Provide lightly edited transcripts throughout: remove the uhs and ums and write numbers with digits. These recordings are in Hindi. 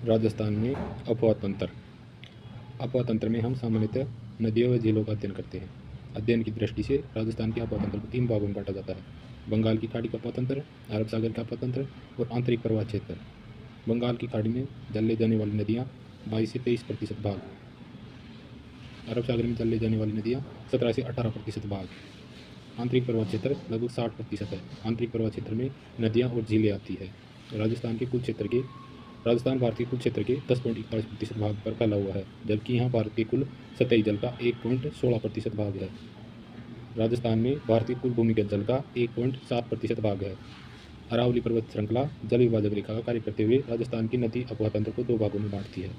राजस्थान में अपवाह तंत्र। अपवाह तंत्र में हम सामान्यतः नदियों व झीलों का अध्ययन करते हैं। अध्ययन की दृष्टि से राजस्थान के अपवाह तंत्र को 3 भागों में बांटा जाता है: बंगाल की खाड़ी का अपवाह तंत्र, अरब सागर का अपवाह तंत्र और आंतरिक प्रवाह क्षेत्र। बंगाल की खाड़ी में जल ले जाने वाली नदियाँ 22 से 23% भाग, अरब सागर में जल ले जाने वाली नदियाँ 17 से 18% भाग, आंतरिक प्रवाह क्षेत्र लगभग 60% है। आंतरिक प्रवाह क्षेत्र में नदियाँ और झीलें आती है। राजस्थान भारत के कुल क्षेत्र के 10.41% भाग पर फैला हुआ है, जबकि यहाँ भारत के कुल सतही जल का 1.16% भाग है। राजस्थान में भारतीय कुल भूमिगत जल का 1.7% भाग है। अरावली पर्वत श्रृंखला जल विभाजक रेखा का कार्य करते हुए राजस्थान की नदी अपवाह तंत्र को 2 भागों में बांटती है।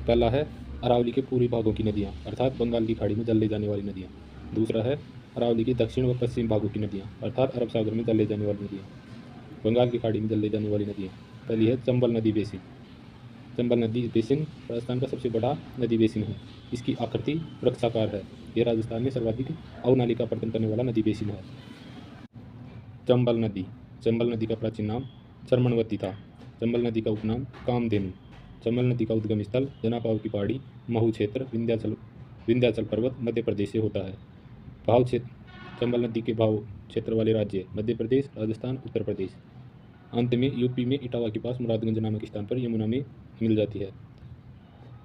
पहला है अरावली के पूर्वी भागों की नदियाँ, अर्थात बंगाल की खाड़ी में जल ले जाने वाली नदियाँ। दूसरा है अरावली के दक्षिण व पश्चिम भागों की नदियाँ, अर्थात अरब सागर में जल ले जाने वाली नदियाँ। बंगाल की खाड़ी में जल ले जाने वाली नदियाँ। पहली है चंबल नदी बेसिन। चंबल नदी बेसिन राजस्थान का सबसे बड़ा नदी बेसिन है। इसकी आकृति वृक्षाकार है। यह राजस्थान में सर्वाधिक अवनालिका प्रदान करने वाला नदी बेसिन है। चंबल नदी का प्राचीन नाम चर्मणवती था। चंबल नदी का उपनाम कामधेनु। चंबल नदी का उद्गम स्थल जनापाव की पहाड़ी, महू क्षेत्र, विंध्याचल पर्वत मध्य प्रदेश से होता है। भाव क्षेत्र चंबल नदी के भाव क्षेत्र वाले राज्य मध्य प्रदेश, राजस्थान, उत्तर प्रदेश। अंत में यूपी में इटावा के पास मुरादगंज नामक स्थान पर यमुना में मिल जाती है।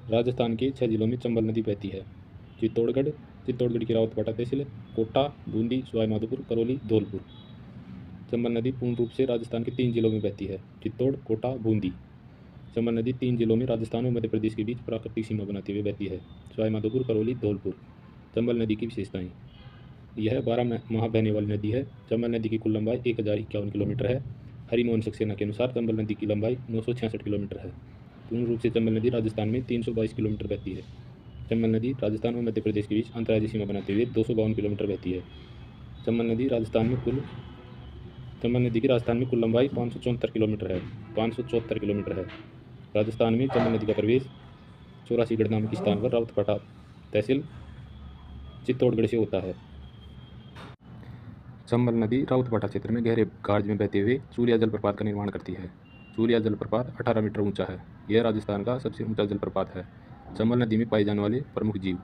राजस्थान के 6 जिलों में चंबल नदी बहती है: चित्तौड़गढ़ की रावतबाटा तहसील, कोटा, बूंदी, सवाई माधोपुर, करौली, धौलपुर। चंबल नदी पूर्ण रूप से राजस्थान के 3 जिलों में बहती है: चित्तौड़, कोटा, बूंदी। चंबल नदी 3 जिलों में राजस्थान और मध्य प्रदेश के बीच प्राकृतिक सीमा बनाते हुए बहती है: सवाई माधोपुर, करौली, धौलपुर। चंबल नदी की विशेषताएं: यह 12 माह बहने वाली नदी है। चंबल नदी की कुल लंबाई 1051 किलोमीटर है। हरिमोहन सक्सेना के अनुसार चंबल नदी की लंबाई 966 किलोमीटर है। पूर्ण रूप से चंबल नदी राजस्थान में 322 किलोमीटर बहती है। चंबल नदी राजस्थान और मध्य प्रदेश के बीच अंतर्राज्यीय सीमा बनाते हुए 252 किलोमीटर बहती है। चंबल नदी की राजस्थान में कुल लंबाई 574 किलोमीटर है। 574 किलोमीटर है। राजस्थान में चंबल नदी का प्रवेश 84गढ़ नामक स्थान पर रावतबाटा तहसील, चित्तौड़गढ़ से होता है। चंबल नदी रावतबाटा क्षेत्र में गहरे गार्ज में बहते हुए सूर्या जलप्रपात का निर्माण करती है। सूर्या जलप्रपात 18 मीटर ऊंचा है। यह राजस्थान का सबसे ऊंचा जलप्रपात है। चंबल नदी में पाए जाने वाले प्रमुख जीव: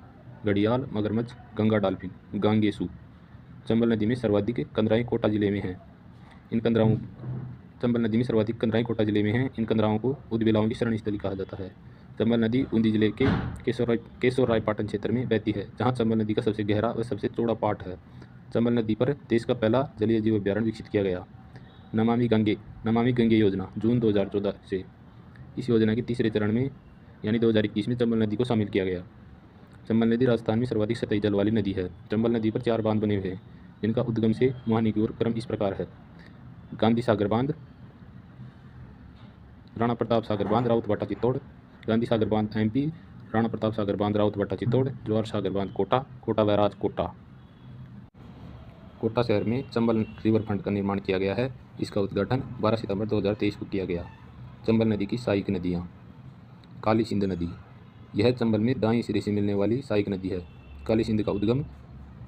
घड़ियाल, मगरमच्छ, गंगा डॉल्फिन, गांगेसू। चंबल नदी में सर्वाधिक कंदराएं कोटा जिले में हैं। चंबल नदी में सर्वाधिक कंदराएं कोटा जिले में हैं। इन कंदराओं को उदबिलाओं की शरण स्थली कहा जाता है। चंबल नदी बूंदी जिले के केशवरायपाटन क्षेत्र में बहती है, जहाँ चंबल नदी का सबसे गहरा व सबसे चौड़ा पाट है। चंबल नदी पर देश का पहला जलीय जीव अभ्यारण्य विकसित किया गया: नमामि गंगे योजना, जून 2014 से। इस योजना के तीसरे चरण में यानी 2021 में चंबल नदी को शामिल किया गया। चंबल नदी राजस्थान में सर्वाधिक सतही जल वाली नदी है। चंबल नदी पर 4 बांध बने हुए हैं, जिनका उद्गम से मुहानी की ओर क्रम इस प्रकार है: गांधी सागर बांध, राणा प्रताप सागर बांध, रावतबाटा चित्तौड़। गांधी सागर बांध MP, राणा प्रताप सागर बांध रावतबाटा चित्तौड़, जवाहर सागर बांध कोटा बैराज कोटा। कोटा शहर में चंबल रिवर फ्रंट का निर्माण किया गया है। इसका उद्घाटन 12 सितंबर 2023 को किया गया। चंबल नदी की सहायक नदियाँ: काली सिंध नदी, यह चंबल में दाएं सिरे से मिलने वाली सहायक नदी है। काली सिंध का उद्गम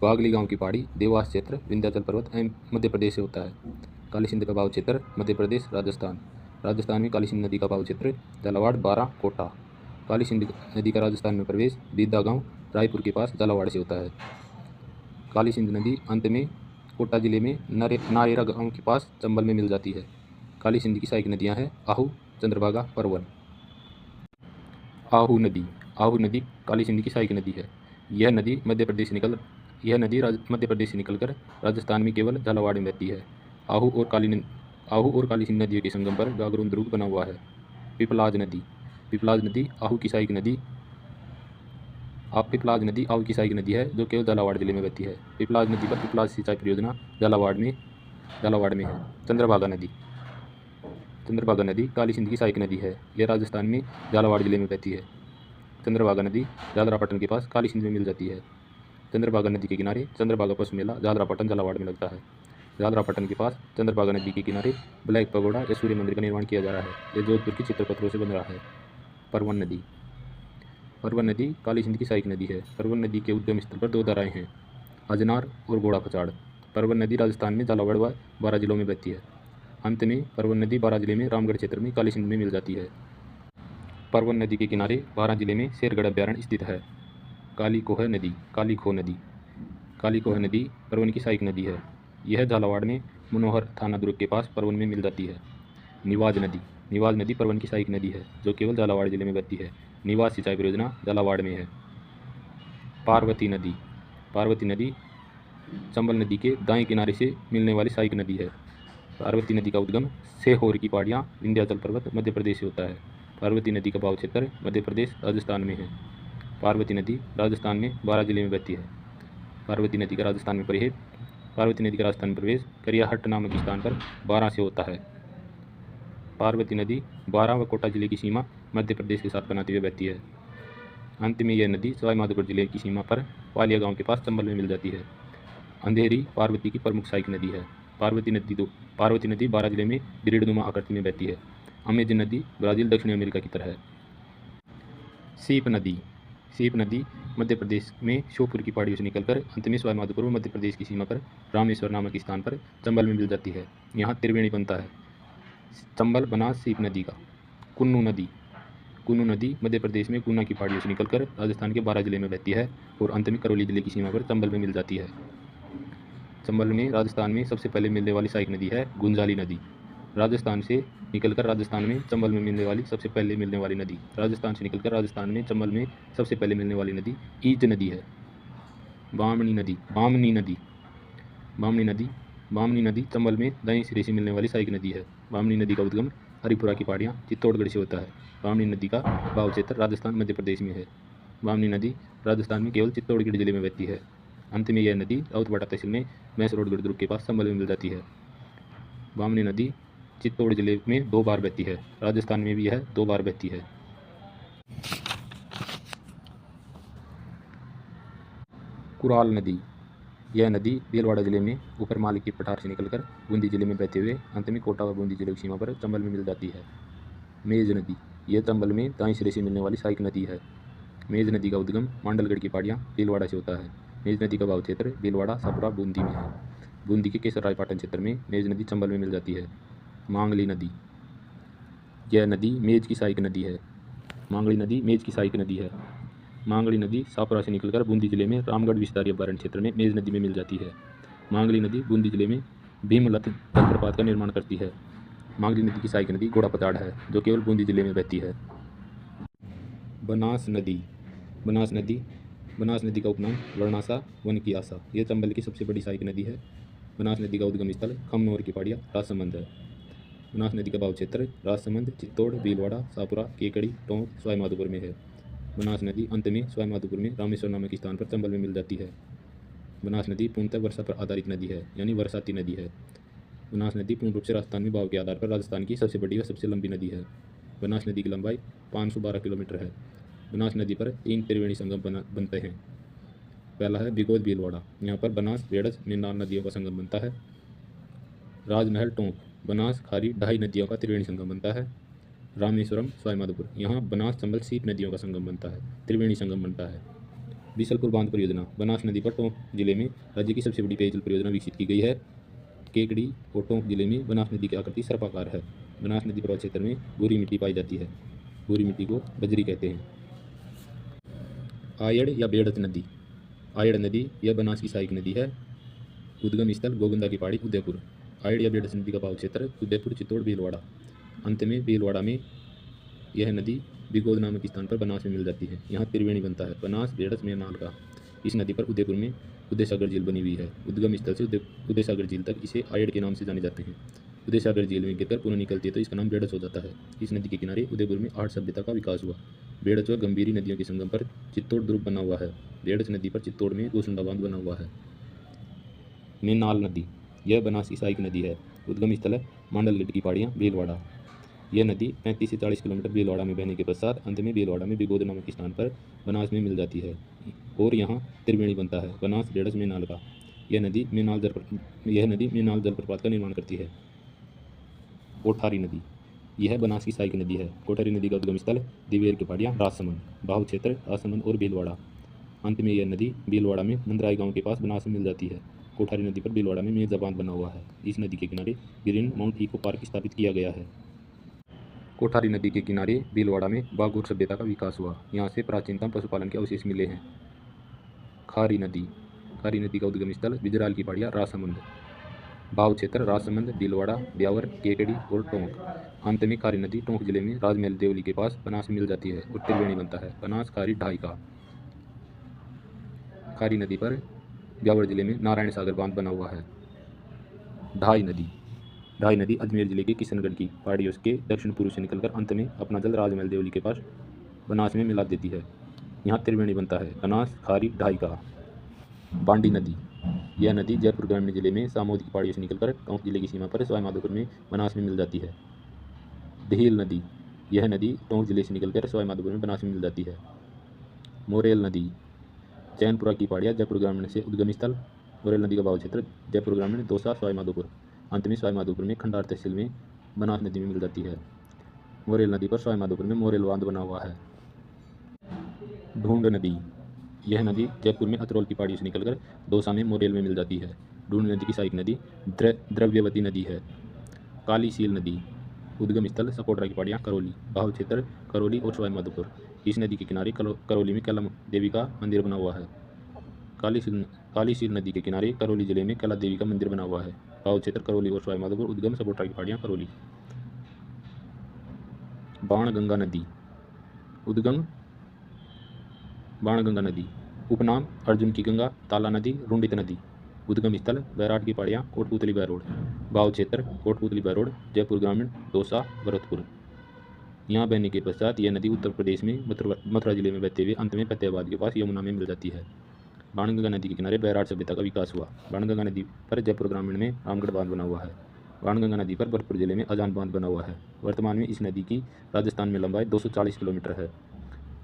बागली गांव की पहाड़ी, देवास क्षेत्र, विंध्याचल पर्वत मध्य प्रदेश से होता है। काली सिंध का भाव क्षेत्र मध्य प्रदेश, राजस्थान। राजस्थान में काली सिंध नदी का भाव क्षेत्र झालावाड़, बारां, कोटा। काली सिंध नदी का राजस्थान में प्रवेश बीदा गांव, रायपुर के पास झालावाड़ से होता है। काली सिंध नदी अंत में कोटा जिले में नारेरा गांव के पास चंबल में मिल जाती है। काली सिंध की सहायक नदियां हैं आहू, चंद्रभागा, परवन। आहू नदी काली सिंध की सहायक नदी है। यह नदी मध्य प्रदेश से निकलकर राजस्थान में केवल झालावाड़ में बहती है। आहू और काली सिंध नदियों के संगम पर गागरोन दुर्ग बना हुआ है। पिपलाज नदी आहू की सहायक नदी है, जो केवल झालावाड़ जिले में बहती है। पिपलाज नदी पर पिपलाज सिंचाई परियोजना झालावाड़ में है। चंद्रभागा नदी काली सिंध की सहायक नदी है। यह राजस्थान में झालावाड़ जिले में बहती है। चंद्रभागा नदी झालरापाटन के पास काली सिंध में मिल जाती है। चंद्रभागा नदी के किनारे चंद्रभागा पशु मेला झालरापाटन झालावाड़ में लगता है। झालरापाटन के पास चंद्रभागा नदी के किनारे ब्लैक पगोडा या सूर्य मंदिर का निर्माण किया जा रहा है। यह जोधपुर के चित्रपत्रों से बन रहा है। परवन नदी काली सिंध की सहायक नदी है। परवन नदी के उद्गम स्थल पर 2 धाराएं हैं: अजनार और घोड़ा पचाड़। परवन नदी राजस्थान में झालावाड़ व 12 जिलों में बहती है। अंत में परवन नदी बारां जिले में रामगढ़ क्षेत्र में काली सिंध में मिल जाती है। परवन नदी के किनारे बारां जिले में शेरगढ़ अभ्यारण्य स्थित है। काली खोह नदी काली खोह नदी परवन की सहायक नदी है। यह झालावाड़ में मनोहर थाना दुर्ग के पास परवन में मिल जाती है। निवाज नदी परवन की सहायक नदी है जो केवल झालावाड़ जिले में बहती है। निवाज सिंचाई परियोजना झालावाड़ में है। पार्वती नदी चंबल नदी के दाएं किनारे से मिलने वाली सहायक नदी है। पार्वती नदी का उद्गम सेहोर की पहाड़ियाँ विंध्याचल पर्वत मध्य प्रदेश से होता है। पार्वती नदी का बहाव क्षेत्र मध्य प्रदेश राजस्थान में है। पार्वती नदी राजस्थान में बारां जिले में बहती है। पार्वती नदी का राजस्थान में प्रवेश करियाहट नामक स्थान पर बारां से होता है। पार्वती नदी बारां व कोटा जिले की सीमा मध्य प्रदेश के साथ बनाते हुए बहती है। अंत में यह नदी सवाईमाधोपुर जिले की सीमा पर पालिया गांव के पास चंबल में मिल जाती है। अंधेरी पार्वती की प्रमुख सहायक नदी है। पार्वती नदी बारां जिले में ग्रेडनुमा आकृति में बहती है। अमेजन नदी ब्राजील दक्षिण अमेरिका की तरह है। सीप नदी मध्य प्रदेश में श्योपुर की पहाड़ियों से निकलकर अंत में सवाईमाधोपुर व मध्य प्रदेश की सीमा पर रामेश्वर नामक स्थान पर चंबल में मिल जाती है। यहाँ त्रिवेणी बनता है। चंबल बनास सीप नदी का। कुन्नू नदी मध्य प्रदेश में गुना की पहाड़ियों से निकलकर राजस्थान के बारां जिले में बहती है और अंत में करौली जिले की सीमा पर चंबल में मिल जाती है। चंबल में राजस्थान में सबसे पहले मिलने वाली सहायक नदी है गुंजाली नदी। राजस्थान से निकलकर राजस्थान में चंबल में मिलने वाली सबसे पहले मिलने वाली नदी ईज नदी है। बामनी नदी चंबल में दाएं सिरे से मिलने वाली सहायक नदी है। बामनी नदी का उद्गम हरिपुरा की पहाड़ियाँ चित्तौड़गढ़ से होता है। बामनी नदी का बहाव क्षेत्र राजस्थान मध्य प्रदेश में है। बामनी नदी राजस्थान में केवल चित्तौड़गढ़ जिले में बहती है। अंत में यह नदी राउतवाड़ा तहसील में मैसरोडगढ़ दुर्ग के पास चंबल में मिल जाती है। बामनी नदी चित्तौड़ जिले में 2 बार बहती है। राजस्थान में भी यह 2 बार बहती है। कुराल नदी यह नदी भीलवाड़ा जिले में ऊपर मालिक की पठार से निकलकर बूंदी जिले में बहते हुए अंत में कोटा व बूंदी जिले की सीमा पर चंबल में मिल जाती है। मेज नदी यह चंबल में दाएं सिरे से मिलने वाली सहायक नदी है। मेज नदी का उद्गम मांडलगढ़ की पहाड़ियाँ भीलवाड़ा से होता है। मेज नदी का बहाव क्षेत्र भीलवाड़ा सापुरा बूंदी में है। बूंदी के केसर रायपाटन क्षेत्र में मेज नदी चंबल में मिल जाती है। मांगली नदी यह नदी मेज की सहायक नदी है। मांगली नदी सापुरा से निकलकर बूंदी जिले में रामगढ़ विस्तारी अभयारण्य क्षेत्र में मेज नदी में मिल जाती है। मांगली नदी बूंदी जिले में भीमलत जलप्रपात का निर्माण करती है। मांगली नदी की सहायक नदी घोड़ा पताड़ है जो केवल बूंदी जिले में बहती है। बनास नदी का उपनाम वर्णासा वन की आशा यह चंबल की सबसे बड़ी सहायक नदी है। बनास नदी का उद्गम स्थल खमनोर की पहाड़ियाँ राजसमंद है। बनास नदी का बहाव क्षेत्र राजसमंद चित्तौड़ भीलवाड़ा सापुरा केकड़ी टोंक सवाईमाधोपुर में है। बनास नदी अंत में सवाईमाधोपुर में रामेश्वर नामक स्थान पर चंबल में मिल जाती है। बनास नदी पूर्णतः वर्षा पर आधारित नदी है यानी वर्षाती नदी है। बनास नदी पूर्ण रूप से राजस्थान में बहाव के आधार पर राजस्थान की सबसे बड़ी व सबसे लंबी नदी है। बनास नदी की लंबाई 512 किलोमीटर है। बनास नदी पर 3 त्रिवेणी संगम बनते हैं। पहला है बिगोद भीलवाड़ा, यहाँ पर बनास बेड़स मेनार नदियों का संगम बनता है। राजमहल टोंक बनास खारी ढाई नदियों का त्रिवेणी संगम बनता है। रामेश्वरम सवाईमाधोपुर यहाँ बनास चंबल सीप नदियों का संगम बनता है, त्रिवेणी संगम बनता है। बीसलपुर बांध परियोजना बनास नदी पर टोंक जिले में राज्य की सबसे बड़ी पेयजल परियोजना विकसित की गई है। केकड़ी और टोंक जिले में बनास नदी की आकृति सर्पाकार है। बनास नदी पर्वत क्षेत्र में भूरी मिट्टी पाई जाती है। भूरी मिट्टी को बजरी कहते हैं। आयड़ या बेड़त नदी यह बनास की सहायक नदी है। उद्गम स्थल गोगुंदा की पहाड़ी उदयपुर। आयड़ या बेड़त नदी का बहाव क्षेत्र उदयपुर चित्तौड़ भीलवाड़ा। अंत में भीलवाड़ा में यह नदी बिगोद नामक स्थान पर बनास में मिल जाती है। यहाँ त्रिवेणी बनता है बनास बेड़स मेनाल का। इस नदी पर उदयपुर में उदयसागर झील बनी हुई है। उद्गम स्थल से उदयसागर झील तक इसे आयड़ के नाम से जाने जाते हैं। उदयसागर झील में गिरकर पुनः निकलती है तो इसका नाम बेड़स हो जाता है। इस नदी के किनारे उदयपुर में 8 सभ्यता का विकास हुआ। बेड़स व गंभीरी नदियों के संगम पर चित्तौड़ दुर्ग बना हुआ है। बेड़स नदी पर चित्तौड़ में गोसुंडा बांध बना हुआ है। मेनाल नदी यह बनास की सहायक नदी है। उद्गम स्थल है मांडलगढ़ की पहाड़ियाँ भीलवाड़ा। यह नदी 35 से 40 किलोमीटर भीलवाड़ा में बहने के पश्चात अंत में भीलवाड़ा में बिगोद नामक स्थान पर बनास में मिल जाती है और यहाँ त्रिवेणी बनता है बनास बेड़स मेनाल का। यह नदी मेनाल जलप्रपात का निर्माण करती है। कोठारी नदी यह बनास की सहायक नदी है। कोठारी नदी का उद्गम स्थल दिवेर की पहाड़ियाँ राजसमंद। बहाव क्षेत्र राजसमंद और भीलवाड़ा। अंत में यह नदी भीलवाड़ा में मंदराई गांव के पास बनास में मिल जाती है। कोठारी नदी पर भीलवाड़ा में मिर्जा बांध बना हुआ है। इस नदी के किनारे ग्रीन माउंट इको पार्क स्थापित किया गया है। कोठारी नदी के किनारे भीलवाड़ा में बागोर सभ्यता का विकास हुआ। यहाँ से प्राचीनतम पशुपालन के अवशेष मिले हैं। खारी नदी का उद्गम स्थल बिजराल की पहाड़ियाँ, राजसमंद। भाव क्षेत्र राजसमंद, भीलवाड़ा, ब्यावर, केकड़ी और टोंक। अंत में खारी नदी टोंक जिले में राजमहल देवली के पास बनास में मिल जाती है और त्रिवेणी बनता है। बनास खारी ढाई का। खारी नदी पर ब्यावर जिले में नारायण सागर बांध बना हुआ है। ढाई नदी अजमेर जिले के किशनगढ़ की पहाड़ियों के दक्षिण पूर्व से निकलकर अंत में अपना जल राजमहल देवली के पास बनास में मिला देती है। यहाँ त्रिवेणी बनता है। बनास खारी ढाई का। बांडी नदी, यह नदी जयपुर ग्रामीण जिले में सामोद की पहाड़ियों से निकलकर टोंक जिले की सीमा पर सवाईमाधोपुर में बनास में मिल जाती है। ढील नदी, यह नदी टोंक जिले से निकलकर सवाईमाधोपुर में बनास में मिल जाती है। मोरेल नदी, चैनपुरा की पहाड़ियाँ, जयपुर ग्रामीण से उद्गम स्थल। मोरेल नदी का भाव क्षेत्र जयपुर ग्रामीण, दौसा, सवाईमाधोपुर। अंत में सवाईमाधोपुर में खंडार तहसील में बनास नदी में मिल जाती है। मोरेल नदी पर सवाईमाधोपुर में मोरेल बांध बना हुआ है। ढूंढ नदी, यह नदी जयपुर में अतरौल की पहाड़ियों से निकलकर दौसा में मोरेल में मिल जाती है। ढूंढ नदी की सहायक नदी द्रव्यवती नदी है। काली सील नदी, उद्गम स्थल सकोटरा की पहाड़ियाँ, करौली। भाव क्षेत्र करौली और सवाईमाधोपुर। इस नदी के किनारे करौली में कैला देवी का मंदिर बना हुआ है। काली सील नदी के किनारे करौली जिले में कैला देवी का मंदिर बना हुआ है। भाव क्षेत्र करौली और सवाईमाधोपुर। उद्गम सकोटरा की पहाड़ियाँ, करौली। बाणगंगा नदी, उद्गम बाणगंगा नदी, उपनाम अर्जुन की गंगा, ताला नदी, रुंडित नदी। उद्गम स्थल बैराट की पहाड़ियाँ, कोटपुतली बाय रोड। भाव क्षेत्र कोटपुतली बाय रोड, जयपुर ग्रामीण, दौसा, भरतपुर। यहाँ बहने के पश्चात यह नदी उत्तर प्रदेश में मथुरा जिले में बहते हुए अंत में फतेहाबाद के पास यमुना में मिल जाती है। बाणगंगा नदी के किनारे बैराट सभ्यता का विकास हुआ। बाणगंगा नदी पर जयपुर ग्रामीण में रामगढ़ बांध बना हुआ है। बाणगंगा नदी पर भरतपुर जिले में अजान बांध बना हुआ है। वर्तमान में इस नदी की राजस्थान में लंबाई 240 किलोमीटर है।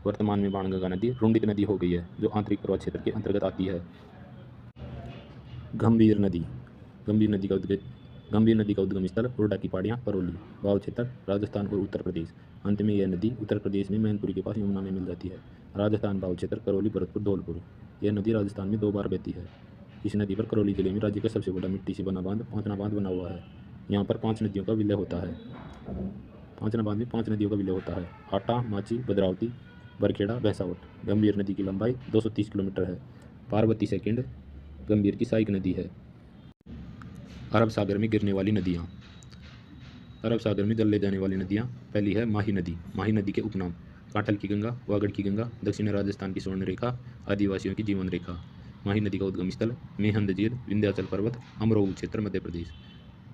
वर्तमान में बाणगंगा नदी रुंडित नदी हो गई है, जो आंतरिक प्रवाह क्षेत्र के अंतर्गत आती है। गंभीर नदी का उद्गम स्थल हुरडा की पहाड़ियाँ, करौली। भाव क्षेत्र राजस्थान और उत्तर प्रदेश। अंत में यह नदी उत्तर प्रदेश में मैनपुरी के पास यमुना में मिल जाती है। राजस्थान। भाव क्षेत्र करौली, भरतपुर, धौलपुर। यह नदी राजस्थान में 2 बार बहती है। इस नदी पर करौली जिले में राज्य का सबसे बड़ा मिट्टी से बना बांध पांचना बांध बना हुआ है। यहाँ पर 5 नदियों का विलय होता है। पांचना बांध में 5 नदियों का विलय होता है। आटा, माची, भद्रावती, बरखेड़ा, भैंसावट। गंभीर नदी की लंबाई 230 किलोमीटर है। पार्वती सेकंड गंभीर की सहायक नदी है। अरब सागर में गिरने वाली नदियाँ। अरब सागर में जल ले जाने वाली नदियाँ। पहली है माही नदी। माही नदी के उपनाम कांठल की गंगा, वागड़ की गंगा, दक्षिण राजस्थान की स्वर्ण रेखा, आदिवासियों की जीवन रेखा। माही नदी का उद्गम स्थल मेहंद झील, विंध्याचल पर्वत, अमरोह क्षेत्र, मध्य प्रदेश।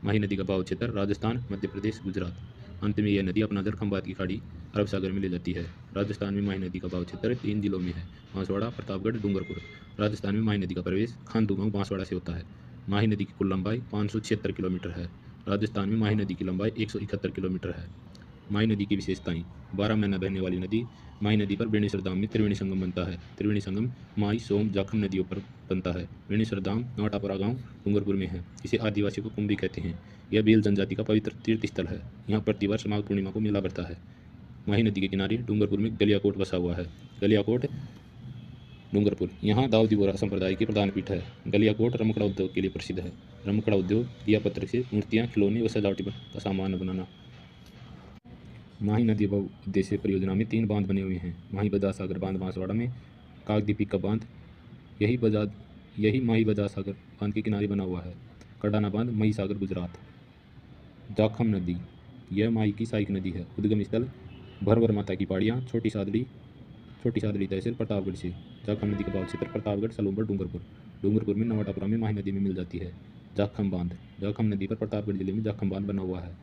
माही नदी का भाव क्षेत्र राजस्थान, मध्य प्रदेश, गुजरात। अंत में यह नदी अपना जल खंभात की खाड़ी अरब सागर में ले जाती है। राजस्थान में माही नदी का भाव क्षेत्र 3 जिलों में है, बांसवाड़ा, प्रतापगढ़, डूंगरपुर। राजस्थान में माही नदी का प्रवेश खानदुगांव, बांसवाड़ा से होता है। माही नदी की कुल लंबाई 576 किलोमीटर है। राजस्थान में माही नदी की लंबाई 171 किलोमीटर है। माही नदी की विशेषताएं। 12 महीना बहने वाली नदी। माही नदी पर बेणेश्वर धाम में त्रिवेणी संगम बनता है। त्रिवेणी संगम माई, सोम, जाखम नदियों पर बनता है। बेणेश्वर धाम नौटापुरा गांव, डूंगरपुर में है। इसे आदिवासियों को कुंभी कहते हैं। यह भील जनजाति का पवित्र तीर्थ स्थल है। यहाँ प्रतिवर्ष माघ पूर्णिमा को मेला भरता है। माही नदी के किनारे डूंगरपुर में गलियाकोट बसा हुआ है। गलियाकोट, डूंगरपुर। यहाँ दाऊदी बोहरा संप्रदाय की प्रधान पीठ है। गलियाकोट रमकड़ा उद्योग के लिए प्रसिद्ध है। रमकड़ा उद्योग दिया पत्र से मूर्तियाँ, खिलौने व सजावटी का सामान बनाना। माही नदी बहुउद्देश्य परियोजना में 3 बांध बने हुए हैं। माही बजाज सागर बांध बांसवाड़ा में, कागदीपी का बांध, यही माही बजाज सागर बांध के किनारे बना हुआ है। कडाना बांध महीसागर, गुजरात। जाखम नदी, यह माही की सहायक नदी है। उद्गम स्थल भरवर माता की पहाड़ियाँ, छोटी सादड़ी तहसील, प्रतापगढ़ से। जाखम नदी का भाव क्षेत्र प्रतापगढ़, सलूम्बर, डूंगरपुर में नवाटापुरा में माही नदी में मिल जाती है। जाखम बांध, जाखम नदी पर प्रतापगढ़ जिले में जाखम बांध बना हुआ है।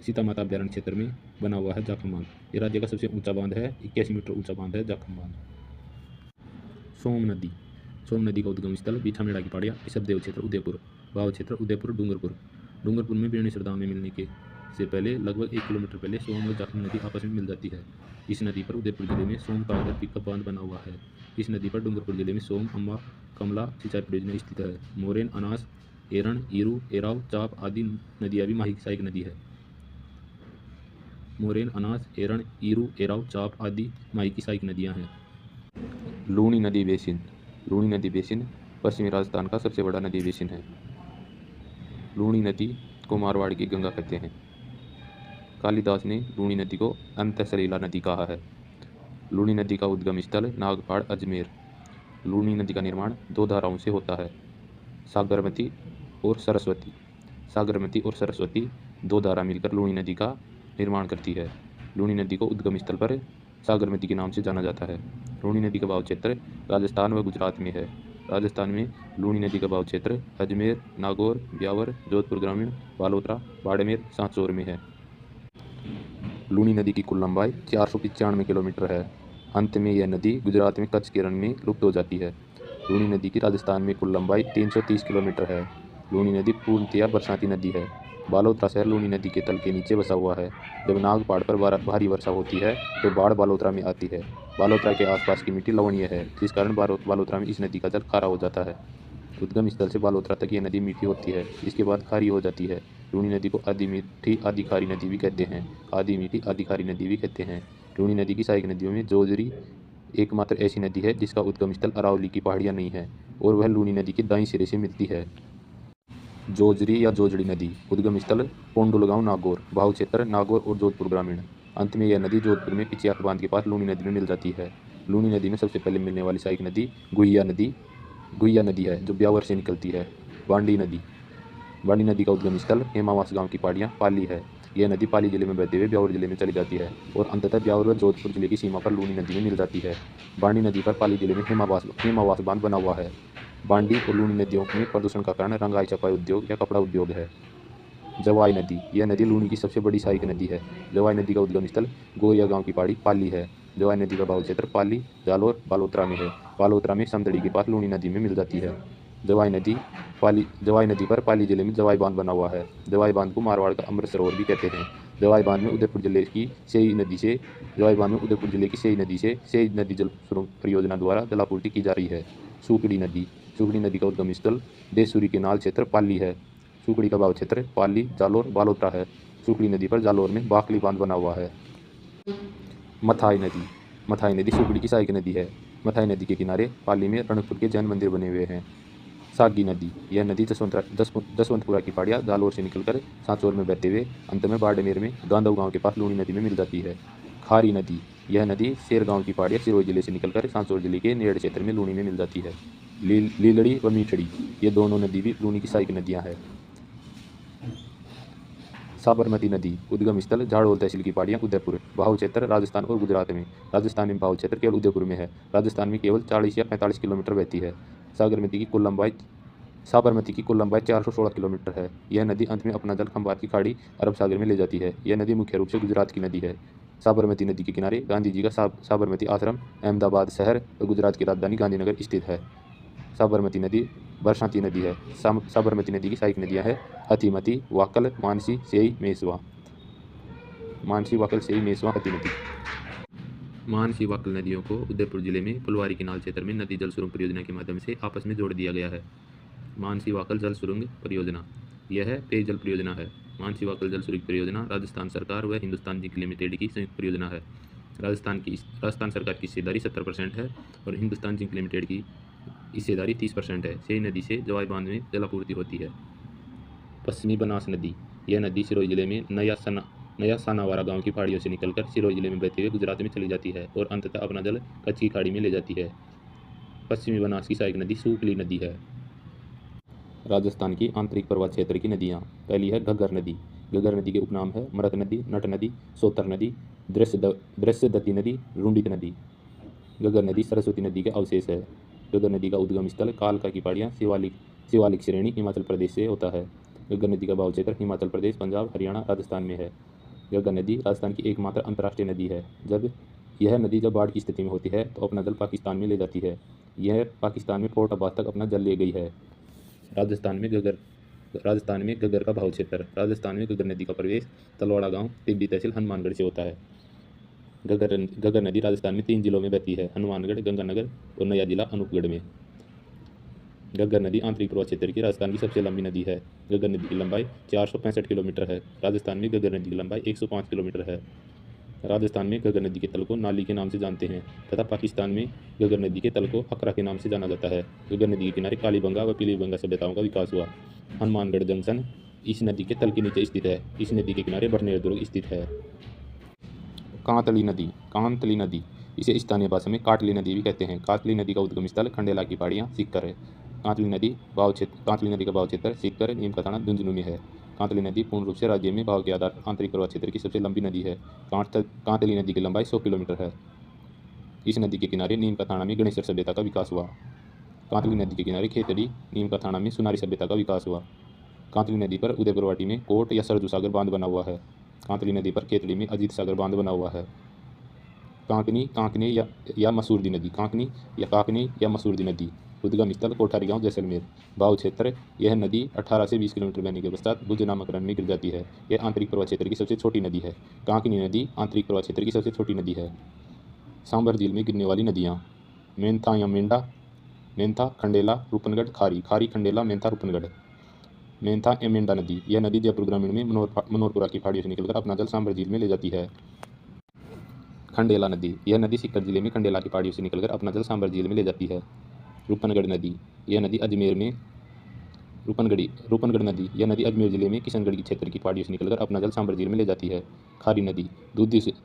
सीता माता अभ्यारण्य क्षेत्र में बना हुआ है जाखम बांध। ये राज्य का सबसे ऊंचा बांध है। 81 मीटर ऊंचा बांध है जाखम बांध। सोम नदी का उद्गम स्थल बीठामेड़ा की पहाड़ियाँ, ऋषभदेव क्षेत्र, उदयपुर। भाव क्षेत्र उदयपुर, डूंगरपुर में बेणेश्वर धाम में मिलने के से पहले लगभग 1 किलोमीटर पहले सोम और जाखम नदी आपस में मिल जाती है। इस नदी पर उदयपुर जिले में सोम कागर पिकअप बांध बना हुआ है। इस नदी पर डूंगरपुर जिले में सोम, अम्बा, कमला सिंचाई परियोजना स्थित है। मोरेन, अनास, एरण, ईरू, एराव, चाप आदि नदियाँ भी माही की सहायक नदी है। मोरेन, अनास, एरण, ईरू, एराव, चाप आदि माही की सहायक नदियाँ हैं। लूणी नदी बेसिन। लूणी नदी बेसिन पश्चिमी राजस्थान का सबसे बड़ा नदी बेसिन है। लूणी नदी को मारवाड़ की गंगा कहते हैं। कालिदास ने लूणी नदी को अंतःसलीला नदी कहा है। लूणी नदी का उद्गम स्थल नागपाड़ अजमेर। लूणी नदी का निर्माण दो धाराओं से होता है, साबरमती और सरस्वती। साबरमती और सरस्वती दो धारा मिलकर लूणी नदी का निर्माण करती है। लूणी नदी को उद्गम स्थल पर साबरमती के नाम से जाना जाता है। लूणी नदी का बहाव क्षेत्र राजस्थान व गुजरात में है। राजस्थान में लूणी नदी का बहाव क्षेत्र अजमेर, नागौर, ब्यावर, जोधपुर ग्रामीण, बालोतरा, बाड़मेर, सांचौर में है। लूणी नदी की कुल लंबाई 495 किलोमीटर है। अंत में यह नदी गुजरात में कच्छ के रण में लुप्त हो जाती है। लूणी नदी की राजस्थान में कुल लंबाई 330 किलोमीटर है। लूणी नदी पूर्णतया बरसाती नदी है। बालोतरा शहर लूणी नदी के तल के नीचे बसा हुआ है। जब नागपाड़ पर भारी वर्षा होती है तो बाढ़ बालोतरा में आती है। बालोतरा के आसपास की मिट्टी लवणीय है, जिस कारण बालोतरा में इस नदी का जल खारा हो जाता है। उद्गम स्थल से बालोतरा तक यह नदी मीठी होती है, इसके बाद खारी हो जाती है। लूणी नदी को आधी मीठी आधी खारी नदी भी कहते हैं। आधी मीठी आधी खारी नदी भी कहते हैं। लूणी नदी की सहायक नदियों में जोजरी एकमात्र ऐसी नदी है जिसका उद्गम स्थल अरावली की पहाड़ियाँ नहीं है और वह लूणी नदी के दाईं सिरे से मिलती है। जोजरी या जोजड़ी नदी उद्गम स्थल पोंडुलगांव नागौर, बहाव क्षेत्र नागौर और जोधपुर ग्रामीण। अंत में यह नदी जोधपुर में पिचियाक बांध के पास लूणी नदी में मिल जाती है। लूणी नदी में सबसे पहले मिलने वाली सहायक नदी गुहिया नदी है, जो ब्यावर से निकलती है। बांडी नदी का उद्गम स्थल हेमावास गांव की पहाड़ियाँ पाली है। यह नदी पाली जिले में बहते हुए ब्यावर जिले में चली जाती है और अंततः ब्यावर व जोधपुर जिले की सीमा पर लूणी नदी में मिल जाती है। बांडी नदी पर पाली जिले में हेमावास बांध बना हुआ है। बांडी और लूणी नदियों में प्रदूषण का कारण रंगाई छपाई उद्योग या कपड़ा उद्योग है। जवाई नदी यह नदी लूणी की सबसे बड़ी सहायक नदी है। जवाई नदी का उद्गम स्थल गोरिया गांव की पहाड़ी पाली है। जवाई नदी का बहाव क्षेत्र पाली, जालोर, बालोतरा में है। बालोतरा में समदड़ी के पास लूणी नदी में मिल जाती है। जवाई नदी पर पाली जिले में जवाई बांध बना हुआ है। जवाई बांध को मारवाड़ का अमृत सरोवर भी कहते हैं। जवाई बांध में उदयपुर जिले की सेई नदी से सेई नदी जल सुरंग परियोजना द्वारा जलापूर्ति की जा रही है। सुकड़ी नदी का उद्गम स्थल देशसूरी के नाल क्षेत्र पाली है। सुकड़ी का बहाव क्षेत्र पाली, जालोर, बालोतरा है। सुकड़ी नदी पर जालोर में बाकली बांध बना हुआ है। मथाई नदी सुकड़ी की सहायक नदी है। मथाई नदी के किनारे पाली में रणकपुर के जैन मंदिर बने हुए हैं। सागी नदी यह नदी जसवंतपुरा की पहाड़ियाँ जालोर से निकलकर सांचौर में बहते हुए अंत में बाड़मेर में गांधव गांव के पास लूणी नदी में मिल जाती है। खारी नदी यह नदी शेरगांव की पहाड़ियाँ सिरोही जिले से निकलकर सांचौर जिले के नेड़ क्षेत्र में लूणी में मिल जाती है। लीलड़ी व मीठड़ी ये दोनों नदी भी लूणी की सहायक नदियाँ हैं। साबरमती नदी उद्गम स्थल झाड़ोल तहसील की पहाड़ियाँ उदयपुर, बहाव क्षेत्र राजस्थान और गुजरात में। राजस्थान में बहाव क्षेत्र केवल उदयपुर में है। राजस्थान में केवल 40 या 45 किलोमीटर बहती है। साबरमती की कुल लंबाई 416 किलोमीटर है। यह नदी अंत में अपना जल खंभात की खाड़ी अरब सागर में ले जाती है। यह नदी मुख्य रूप से गुजरात की नदी है। साबरमती नदी के किनारे गांधी जी का साबरमती आश्रम अहमदाबाद शहर और गुजरात की राजधानी गांधीनगर स्थित है। साबरमती नदी बरसाती नदी है। साबरमती नदी की सहायक नदियाँ हैं हथीमती, वाकल, मानसी, सेई, मेसवा। हथीमती। मानसी वाकल नदियों को उदयपुर जिले में फुलवारी केनाल क्षेत्र में नदी जल सुरंग परियोजना के माध्यम से आपस में जोड़ दिया गया है। मानसी वाकल जल सुरंग परियोजना यह पेयजल परियोजना है। मानसी वाकल जल सुरंग परियोजना राजस्थान सरकार व हिंदुस्तान जिंक लिमिटेड की संयुक्त परियोजना है। राजस्थान सरकार की हिस्सेदारी 70% है और हिंदुस्तान जिंक लिमिटेड की हिस्सेदारी 30% है। सेई नदी से जवाई बांध में जलापूर्ति होती है। पश्चिमी बनास नदी यह नदी सिरोही जिले में नया सानावारा गांव की पहाड़ियों से निकलकर सिरोही जिले में बहते हुए गुजरात में चली जाती है और अंततः अपना जल कच्छ की खाड़ी में ले जाती है। पश्चिमी बनास की सहायक नदी सुकली नदी है। राजस्थान की आंतरिक प्रवाह क्षेत्र की नदियाँ पहली है घग्गर नदी। घग्गर नदी के उपनाम है मरत नदी, नट नदी, सोतर नदी, दृश्यदती नदी, रुंडिक नदी। घग्गर नदी सरस्वती नदी के अवशेष है। घग्गर नदी का उद्गम स्थल कालका की पहाड़ियाँ शिवालिक श्रेणी हिमाचल प्रदेश से होता है। घग्गर नदी का बहाव क्षेत्र हिमाचल प्रदेश, पंजाब, हरियाणा, राजस्थान में है। घग्गर नदी राजस्थान की एकमात्र अंतर्राष्ट्रीय नदी है। यह नदी जब बाढ़ की स्थिति में होती है तो अपना जल पाकिस्तान में ले जाती है। यह पाकिस्तान में फोर्ट अब्बास तक अपना जल ले गई है। राजस्थान में घग्गर का बहाव क्षेत्र राजस्थान में घग्गर नदी का प्रवेश तलवाड़ा गांव, तिब्बी तहसील, हनुमानगढ़ से होता है। घग्गर नदी राजस्थान में 3 जिलों में बहती है, हनुमानगढ़, गंगानगर और नया जिला अनूपगढ़ में। घग्गर नदी आंतरिक प्रवाह क्षेत्र की राजस्थान की सबसे लंबी नदी है। घग्गर नदी की लंबाई 465 किलोमीटर है। राजस्थान में घग्गर नदी की लंबाई 105 किलोमीटर है। राजस्थान में घग्गर नदी के तल को नाली के नाम से जानते हैं तथा पाकिस्तान में घग्गर नदी के तल को हकरा के नाम से जाना जाता है। घग्गर नदी के किनारे कालीबंगा व पीलीबंगा सभ्यताओं का विकास हुआ। हनुमानगढ़ जंक्शन इस नदी के तल के नीचे स्थित है। इस नदी के किनारे बरनेर दुर्ग स्थित है। कांतली नदी, कांतली नदी इसे स्थानीय भाषा में काटली नदी भी कहते हैं। कांतली नदी का उद्गम स्थल खंडेला की पहाड़ियाँ सीकर है। कांतली नदी का भाव क्षेत्र सीकर नीम का थाना झुंझुनू में है। कांतली नदी पूर्ण रूप से राज्य में भाव के आधार पर आंतरिक प्रवाह क्षेत्र की सबसे लंबी नदी है। कांतली नदी की लंबाई 100 किलोमीटर है। इस नदी के किनारे नीम का थाना में गणेशर सभ्यता का विकास हुआ। कांतली नदी के किनारे खेतड़ी नीम का थाना में सुनारी सभ्यता का विकास हुआ। कांतली नदी पर उदयपुरवाटी में कोट या सरजू सागर बांध बना हुआ है। कांतली नदी पर खेतड़ी में अजीत सागर बांध बना हुआ है। कांकनी या मसूरदी नदी, काकनी या मसूरदी नदी उद्गम स्थल कोठारी गांव जैसलमेर। भाव क्षेत्र यह नदी 18 से 20 किलोमीटर बहने के पश्चात भुज नामक रण में गिर जाती है। यह आंतरिक प्रवाह क्षेत्र की सबसे छोटी नदी है। कांकनी नदी आंतरिक प्रवाह क्षेत्र की सबसे छोटी नदी है। सांभर झील में गिरने वाली नदियाँ मेंथा या मेंढा, मेंथा, खंडेला, रूपनगढ़, खारी, खंडेला, मेंथा, रूपनगढ़। मेंथा या मेंढा नदी, यह नदी जयपुर ग्रामीण में मनोहरपुरा की पहाड़ियों से निकलकर अपना जल सांभर झील में ले जाती है। खंडेला नदी, यह नदी सीकर जिले में खंडेला की पहाड़ियों से निकलकर अपना जल सांभर झील में ले जाती है। रूपनगढ़ नदी, यह नदी अजमेर जिले में किशनगढ़ की क्षेत्र की पहाड़ियों से निकलकर अपना जल सांभर झील में ले जाती है। खारी नदी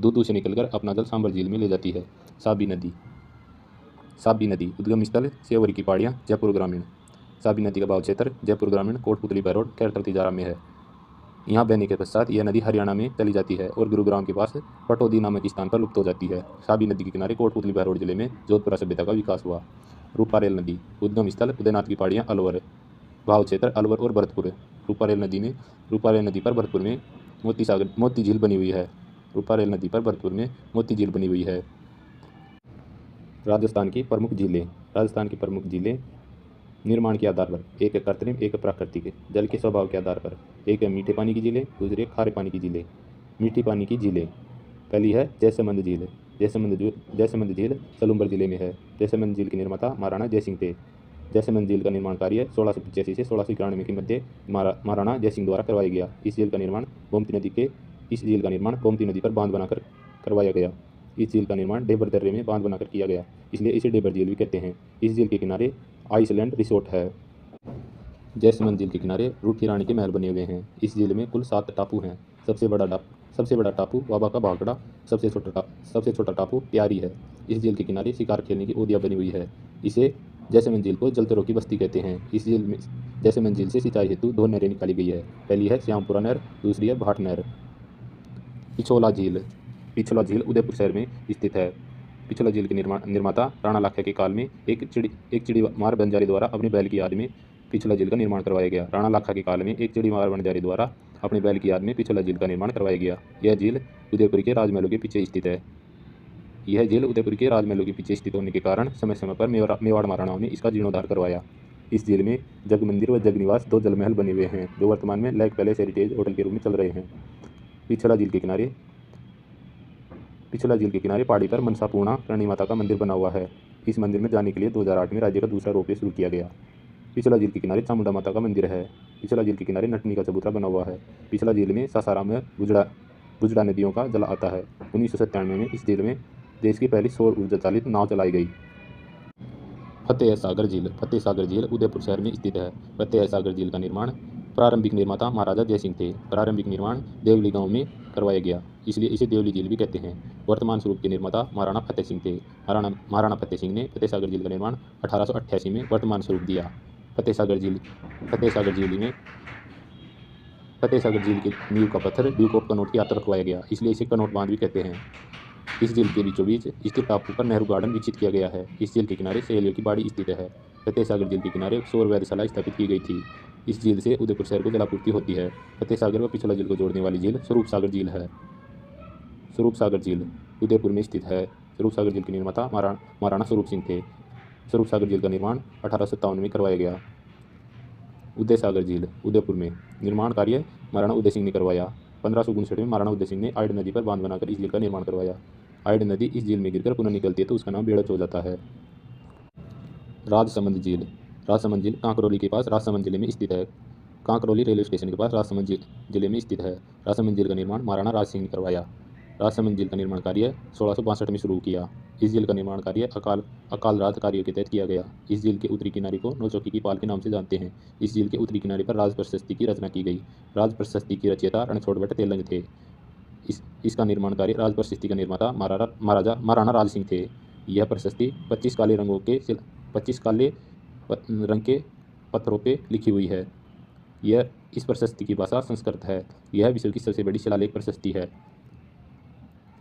दूधू से निकलकर अपना जल सांभर झील में ले जाती है। साबी नदी उद्गम स्थल सेवरी की पहाड़ियाँ जयपुर ग्रामीण। साबी नदी का भाव क्षेत्र जयपुर ग्रामीण, कोटपुतली बैरोड, खैरतल तिजारा में है। यहाँ बहने के पश्चात यह नदी हरियाणा में चली जाती है और गुरुग्राम के पास पटौदी नामक स्थान पर लुप्त हो जाती है। साबी नदी के किनारे कोटपुतली बैरोड जिले में जोधपुरा सभ्यता का विकास हुआ। रूपारेल नदी उद्गम स्थल उदयनाथ की पहाड़ियाँ अलवर। भाव क्षेत्र अलवर और भरतपुर। रूपारेल नदी पर भरतपुर में मोती झील बनी हुई है। रूपारेल नदी पर भरतपुर में मोती झील बनी हुई है। राजस्थान की प्रमुख झीलें निर्माण के आधार पर, एक कृत्रिम, एक प्राकृतिक। जल के स्वभाव के आधार पर, एक है मीठे पानी की झीलें, दूसरी खारे पानी की झीलें। मीठी पानी की झीलें, पहली है जयसमंद झील। जयसमंद झील सलूम्बर जिले में है। जयसमंद झील के निर्माता महाराणा जयसिंह थे। जयसमंद झील का निर्माण कार्य 1685 से 1691 के मध्य महाराणा जयसिंह द्वारा करवाया गया। इस झील का निर्माण गोमती नदी पर बांध बनाकर करवाया गया। इस झील का निर्माण डेबर दर्रे में बांध बनाकर किया गया, इसलिए इसे डेबर झील भी कहते हैं। इस झील के किनारे आइसलैंड रिसोर्ट है। जयसमंद झील के किनारे रूठी रानी के महल बने हुए हैं। इस झील में कुल 7 टापू हैं। सबसे बड़ा टापू वाबा का भागड़ा, सबसे छोटा टापू प्यारी है। इस झील के किनारे शिकार खेलने की ओदिया बनी हुई है। इसे जयसमंद झील को जलचरों की बस्ती कहते हैं। इस झील में जयसमंद झील से सिंचाई हेतु 2 नहरें निकाली गई है। पहली है श्यामपुरा नहर, दूसरी है भाट नहर। पिछोला झील उदयपुर शहर में स्थित है। पिछोला झील के निर्माता राणा लाखे के काल में एक चिड़ीमार बंजारी द्वारा अपने बैल की याद में पिछोला झील का निर्माण करवाया गया। राणा लाखा के काल में एक चिड़ीमार बंजारी द्वारा अपने बैल की याद में पिछोला झील का निर्माण करवाया गया। यह झील उदयपुर के राजमहलों के पीछे स्थित होने के कारण समय समय पर मेवाड़ महाराणाओं ने इसका जीर्णोद्धार करवाया। इस झील में जग मंदिर व जग निवास 2 जलमहल बने हुए हैं, जो वर्तमान में लेक पैलेस हेरिटेज होटल के रूप में चल रहे हैं। पिछोला झील के किनारे पहाड़ी पर मनसापूर्णा करणी माता का मंदिर बना हुआ है। इस मंदिर में जाने के लिए 2008 में राज्य का दूसरा रोपवे शुरू किया गया। पिछोला झील के किनारे चामुंडा माता का मंदिर है। पिछोला झील के किनारे नटनी का चबूतरा बना हुआ है। पिछोला झील में सासाराम में बुजड़ा नदियों का जल आता है। 1997 में इस झील में देश की पहली सौर ऊर्जा चालित नाव चलाई गई। फतेह सागर झील उदयपुर शहर में स्थित है। फतेह सागर झील का निर्माण प्रारंभिक निर्माता महाराजा जयसिंह थे। प्रारंभिक निर्माण देवली गांव में करवाया गया, इसलिए इसे देवली झील भी कहते हैं। वर्तमान स्वरूप के निर्माता महाराणा फतेह सिंह थे। महाराणा फतेह सिंह ने फतेह सागर झील का निर्माण 1888 में वर्तमान स्वरूप दिया। फतेह सागर झील की नींव का पत्थर ड्यूक ऑफ कनौट के हाथ रखवाया गया, इसलिए इसे कनौट बांध भी कहते हैं। इस झील के बीचों बीच स्थित टापू पर नेहरू गार्डन विकसित किया गया है। इस झील के किनारे सहेलियों की बाड़ी स्थित है। फतेह सागर झील के किनारे सौर वेधशाला स्थापित की गई थी। इस झील से उदयपुर शहर को जलापूर्ति होती है। फतेह सागर व पिछोला झील को जोड़ने वाली झील स्वरूप सागर झील है। स्वरूप सागर झील उदयपुर में स्थित है। स्वरूप सागर झील के निर्माता महाराणा स्वरूप सिंह थे। स्वरूप सागर झील का निर्माण 1857 में करवाया गया। उदय सागर झील उदयपुर में निर्माण कार्य महाराणा उदय सिंह ने करवाया। 1559 में महाराणा उदय सिंह ने आयड नदी पर बांध बनाकर इस झील का निर्माण करवाया। आयड नदी इस झील में गिरकर पुनः निकलती है तो उसका नाम बेड़च हो जाता है। राजसमंद झील कांकरौली के पास राजसमंद जिले में स्थित है। कांकरौली रेलवे स्टेशन के पास राजसमंद जिले में स्थित है। राजसमंद झील का निर्माण महाराणा राज सिंह ने करवाया। राजसमंद झील का निर्माण कार्य 1662 में शुरू किया। इस झील का निर्माण कार्य अकाल रात कार्यों के तहत किया गया। इस झील के उत्तरी किनारे को नौचौकी की पाल के नाम से जानते हैं। इस झील के उत्तरी किनारे पर राज प्रशस्ति की रचना की गई। राज प्रशस्ति के रचयिता रणछोड़ भट्ट तेलंग थे। इसका निर्माण कार्य राज प्रशस्ति का निर्माता महाराणा राज सिंह थे। यह प्रशस्ति 25 काले रंग के पत्थरों पे लिखी हुई है। इस प्रशस्ति की भाषा संस्कृत है। यह विश्व की सबसे बड़ी शिलालेख प्रशस्ति है।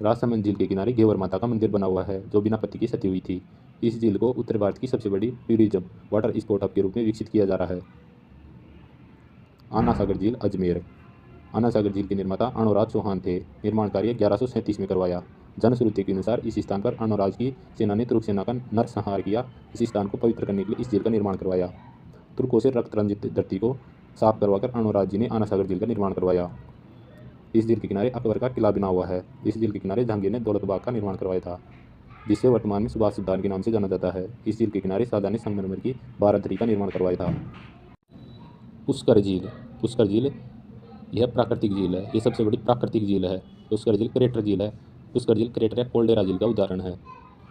राजसमंद झील के किनारे घेवर माता का मंदिर बना हुआ है, जो बिना पति की सती हुई थी। इस झील को उत्तर भारत की सबसे बड़ी टूरिज्म वाटर स्पोर्ट हब के रूप में विकसित किया जा रहा है। आना सागर झील अजमेर। आना सागर झील के निर्माता अणोराज चौहान थे। निर्माण कार्य 1137 में करवाया। जनश्रुति के अनुसार इस स्थान पर अणोराज की सेना ने तुर्क सेना का नरसंहार किया। इस स्थान को पवित्र करने के लिए इस झील का निर्माण करवाया। तुर्कों से रक्त रंजित धरती को साफ करवाकर अणोराज जी ने आना सागर झील का निर्माण करवाया। इस झील के किनारे अकबर का किला बना हुआ है। इस झील के किनारे जहांगीर ने दौलत बाग का निर्माण करवाया था, जिसे वर्तमान में सुभाष उद्यान के नाम से जाना जाता है। इस झील के किनारे शाहजहां ने संगमरमर की 12 दरी का निर्माण करवाया था। पुष्कर झील यह प्राकृतिक झील है। ये सबसे बड़ी प्राकृतिक झील है। पुष्कर झील क्रेटर झील है। पुष्कर झील क्रेटर या कोल्डेरा झील का उदाहरण है।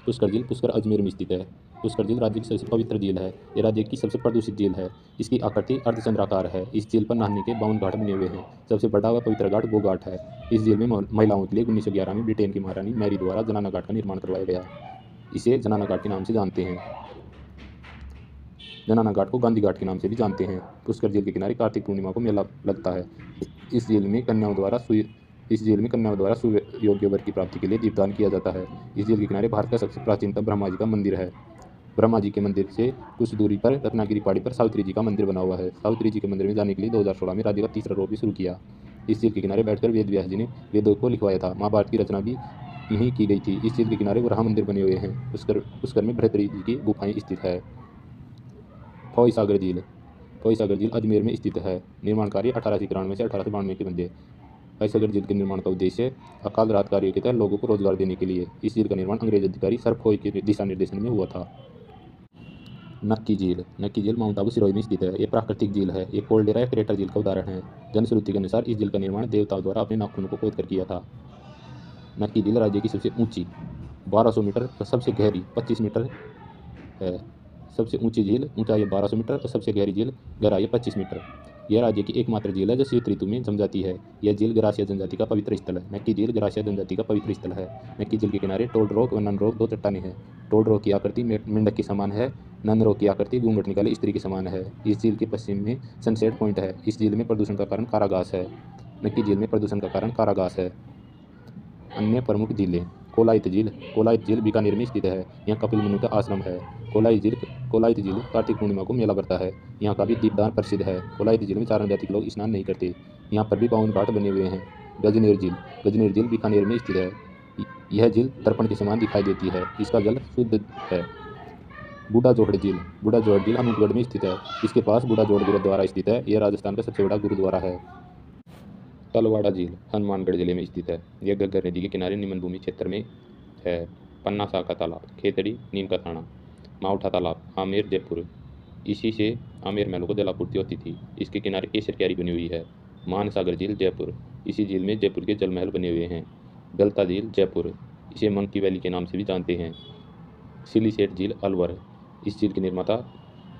पुष्कर झील पुष्कर अजमेर में स्थित है। पुष्कर झील राज्य की सबसे पवित्र झील है। ये राज्य की सबसे प्रदूषित झील है। इसकी आकृति अर्धचंद्राकार है। इस झील पर नहाने के 52 घाट बने हुए हैं। सबसे बड़ा व पवित्र घाट गो घाट है। इस झील में महिलाओं के लिए 1911 में ब्रिटेन की महारानी मैरी द्वारा जनाना घाट का निर्माण करवाया गया। इसे जनाना घाट के नाम से जानते हैं। जनाना घाट को गांधी घाट के नाम से भी जानते हैं। पुष्कर झील के किनारे कार्तिक पूर्णिमा को मेला लगता है। इस झील में कन्याओं द्वारा सुयोग्य वर की प्राप्ति के लिए दीपदान किया जाता है। इस झील के किनारे भारत का सबसे प्राचीनतम ब्रह्मा जी का मंदिर है। ब्रह्मा जी के मंदिर से कुछ दूरी पर रत्नागिरी पहाड़ी पर सावित्री जी का मंदिर बना हुआ है। सावित्री जी के मंदिर में जाने के लिए 2016 में राज्य का तीसरा रोप भी शुरू किया। इस झील के किनारे बैठकर वेद व्यास जी ने वेदों को लिखवाया था। महाभारत की रचना भी यहीं की गई थी। इस झील के किनारे वराह मंदिर बने हुए हैं। पुष्कर में भृतरी जी की गुफाएं स्थित है। फौई सागर झील अजमेर में स्थित है। निर्माण कार्य 1891 से 1892 के मध्य। फौई सागर झील के निर्माण का उद्देश्य अकाल रात कार्यों के तहत लोगों को रोजगार देने के लिए। इस झील का निर्माण अंग्रेज अधिकारी सर फौई के दिशा निर्देशन में हुआ था। नक्की झील माउंट आबू सिरोही में स्थित है। ये प्राकृतिक झील है। ये कोल्डेरा या क्रेटर झील का उदाहरण है। जनश्रुति के अनुसार इस झील का निर्माण देवताओं द्वारा अपने नाखूनों को खोदकर किया था। नक्की झील राज्य की सबसे ऊंची 1200 मीटर और सबसे गहरी 25 मीटर है। सबसे ऊंची झील ऊंचाई 1200 मीटर और सबसे गहरी झील गहराई 25 मीटर। यह राज्य की एकमात्र झील है जो शीत ऋतु में जम जाती है। यह झील गरासिया जनजाति का पवित्र स्थल है। नक्की झील गरासिया जनजाति का पवित्र स्थल है। नक्की झील के किनारे टोल्ड रॉक और नन रॉक 2 चट्टानें हैं। टोल्ड रॉक की आकृति मेंढक के समान है। नन रॉक की आकृति घूंघट निकाले स्त्री के समान है। इस झील के पश्चिम में सनसेट पॉइंट है। इस झील में प्रदूषण का कारण कारागास है। नक्की झील में प्रदूषण का कारण कारागास है। अन्य प्रमुख झीलें कोलायत झील बीकानेर में स्थित है। यहाँ कपिल मुनि का आश्रम है। कोलायत झील कार्तिक पूर्णिमा को मेला बढ़ता है। यहाँ का भी दीपदान प्रसिद्ध है। कोलायत झील में चारण जाति के लोग स्नान नहीं करते। यहाँ पर भी 52 घाट बने हुए हैं। गजनेर झील बीकानेर में स्थित है। यह झील दर्पण के समान दिखाई देती है। इसका जल शुद्ध है। बूढ़ा जोड़ झील अनूपगढ़ में स्थित है। इसके पास बूढ़ा जोड़ गुरुद्वारा स्थित है। यह राजस्थान का सबसे बड़ा गुरुद्वारा है। तलवाड़ा झील हनुमानगढ़ जिले में स्थित है। यह घग्गर नदी के किनारे निमन भूमि क्षेत्र में है। पन्ना साका तालाब, खेतड़ी, नीम का थाना, माउठा तालाब, आमेर, जयपुर। इसी से आमेर महलों को जलापूर्ति होती थी। इसके किनारे केसर क्यारी बनी हुई है। मानसागर झील जयपुर, इसी झील में जयपुर के जल महल बने हुए हैं। गलता झील जयपुर, इसे मंकी वैली के नाम से भी जानते हैं। सिलीसेट झील अलवर, इस झील के निर्माता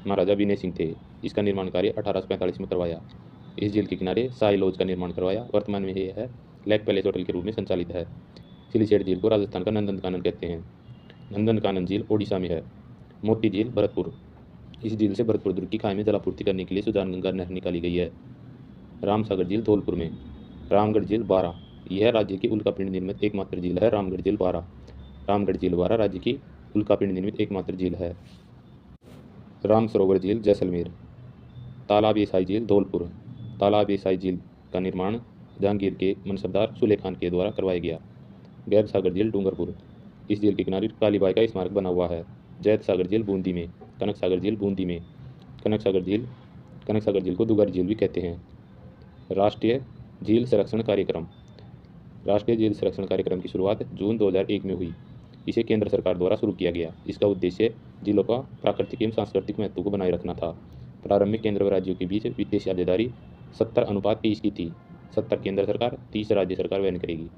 महाराजा विनय सिंह थे। इसका निर्माण कार्य 1845 में करवाया। इस झील के किनारे शाही लॉज का निर्माण करवाया। वर्तमान में यह है लेक पैलेस होटल के रूप में संचालित है। सिलीसेट झील को राजस्थान का नंदनकानन कहते हैं। नंदनकानन झील ओडिशा में है। मोती झील भरतपुर, इस झील से भरतपुर दुर्ग की खाई में जलापूर्ति करने के लिए सुजानगंगा नहर निकाली गई है। रामसागर झील धौलपुर में। रामगढ़ झील बारा, यह राज्य की उल्कापिंड निर्मित एकमात्र झील है। रामगढ़ झील बारा राज्य की उल्कापिंड निर्मित एकमात्र झील है। राम सरोवर झील जैसलमेर। तालाब ए शाही झील धौलपुर, तालाब ए शाही झील का निर्माण जहांगीर के मनसबदार सुले खान के द्वारा करवाया गया। गैर सागर झील डूंगरपुर, इस झील के किनारे कालीबाई का स्मारक बना हुआ है। जैत सागर झील बूंदी में। कनक सागर झील बूंदी में। कनक सागर झील को दुगारी झील भी कहते हैं। राष्ट्रीय झील संरक्षण कार्यक्रम की शुरुआत जून 2001 में हुई। इसे केंद्र सरकार द्वारा शुरू किया गया। इसका उद्देश्य झीलों का प्राकृतिक एवं सांस्कृतिक महत्व को बनाए रखना था। प्रारंभ में केंद्र व राज्यों के बीच वित्तीय साझेदारी 70:30 की थी। 70 केंद्र सरकार, 30 राज्य सरकार वहन करेगी।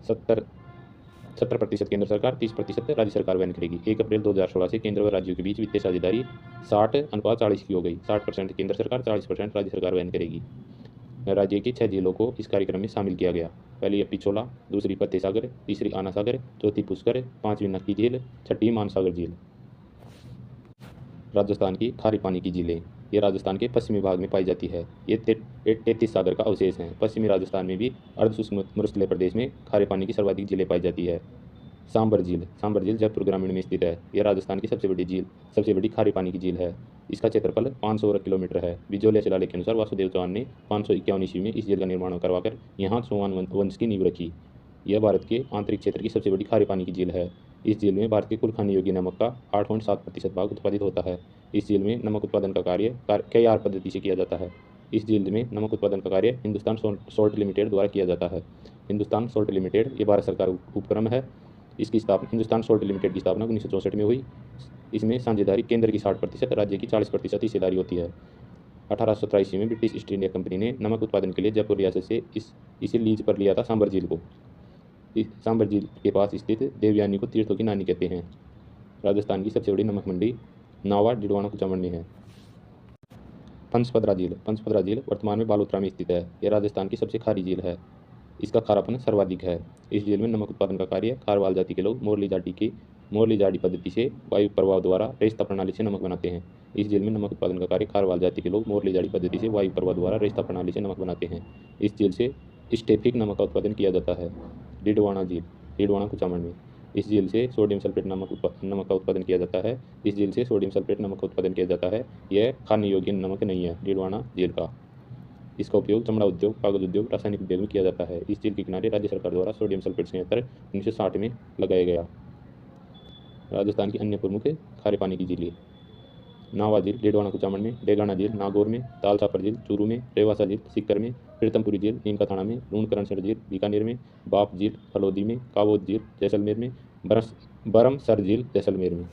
70% केंद्र सरकार, 30% राज्य सरकार वहन करेगी। 1 अप्रैल 2016 से केंद्र व राज्यों के बीच वित्तीय साझेदारी 60:40 की हो गई। 60% केंद्र सरकार, 40% राज्य सरकार वहन करेगी। राज्य की 6 झीलों को इस कार्यक्रम में शामिल किया गया। पहली पिछोला, दूसरी फतेह सागर, तीसरी आना सागर, चौथी पुष्कर, पांचवी नक्की झील, छठी मानसागर झील। राजस्थान की खारे पानी की झीलें, ये राजस्थान के पश्चिमी भाग में पाई जाती है। ये 33 सागर का अवशेष हैं। पश्चिमी राजस्थान में भी अर्धशुष्क मरुस्थलीय प्रदेश में खारे पानी की सर्वाधिक झीलें पाई जाती है। सांबर झील जयपुर ग्रामीण में स्थित है। यह राजस्थान की सबसे बड़ी खारे पानी की झील है। इसका क्षेत्रफल 500 वर्ग किलोमीटर है। बिजोलिया शिलालेख के अनुसार वासुदेव चौहान ने 551 ईस्वी में इस झील का निर्माण करवाकर यहाँ चौहान वंश की नींव रखी। यह भारत के आंतरिक क्षेत्र की सबसे बड़ी खारे पानी की झील है। इस झील में भारत के कुल खाने योग्य नमक का 8.7% भाग उत्पादित होता है। इस झील में नमक उत्पादन का कार्य KR पद्धति से किया जाता है। इस झील में नमक उत्पादन का कार्य हिंदुस्तान सॉल्ट लिमिटेड द्वारा किया जाता है। हिंदुस्तान सॉल्ट लिमिटेड ये भारत सरकार उपक्रम है। इसकी स्थापना हिंदुस्तान सॉल्ट लिमिटेड की स्थापना 1964 में हुई। इसमें साझेदारी केंद्र की 60%, राज्य की 40% हिस्सेदारी होती है। 1817 ईस्वी में ब्रिटिश ईस्ट इंडिया कंपनी ने नमक उत्पादन के लिए जयपुर रियासत से इसे लीज पर लिया था। सांबर झील को सांबर झील के पास स्थित देवयानी को तीर्थों की नानी कहते हैं। राजस्थान की सबसे बड़ी नमक मंडी नावा, डिडवाना, कुचामन में है। पंचपदरा झील वर्तमान में बालोतरा में स्थित है। यह राजस्थान की सबसे खारी झील है। इसका खारापन सर्वाधिक है। इस झील में नमक उत्पादन का कार्य खारवाल जाति के लोग मोरली जाड़ी पद्धति से वायु प्रवाह द्वारा रेस्ता प्रणाली से नमक बनाते हैं। इस झील में नमक उत्पादन का कार्य खारवाल जाति के लोग मोरली जाड़ी पद्धति से वायु प्रवाह द्वारा रेस्ता प्रणाली से नमक बनाते हैं। इस झील से स्टेफिक नमक का उत्पादन किया जाता है। डिडवाना कुचामन में इस झील से सोडियम सल्फेट नमक का उत्पादन किया जाता है। इस झील से सोडियम सल्फेट नमक का उत्पादन किया जाता है। यह खाने योग्य नमक नहीं है। डिडवाना झील का इसका उपयोग चमड़ा उद्योग, कागज उद्योग, रासायनिक उद्योग में किया जाता है। इस झील के किनारे राज्य सरकार द्वारा सोडियम सल्फेट संयंत्र 1960 में लगाया गया। राजस्थान की अन्य प्रमुख खारे पानी की झीलें नावा झील डिडवाना कुचामन में, डेगाना झील नागौर में, तालछापर झील चूरू में, रेवासा झील सीकर में, प्रीतमपुरी झील नीमकाथाना में, लूणकरणसर झील बीकानेर में, बाप झील फलोदी में, काबोद झील जैसलमेर में, बरमसर झील जैसलमेर में।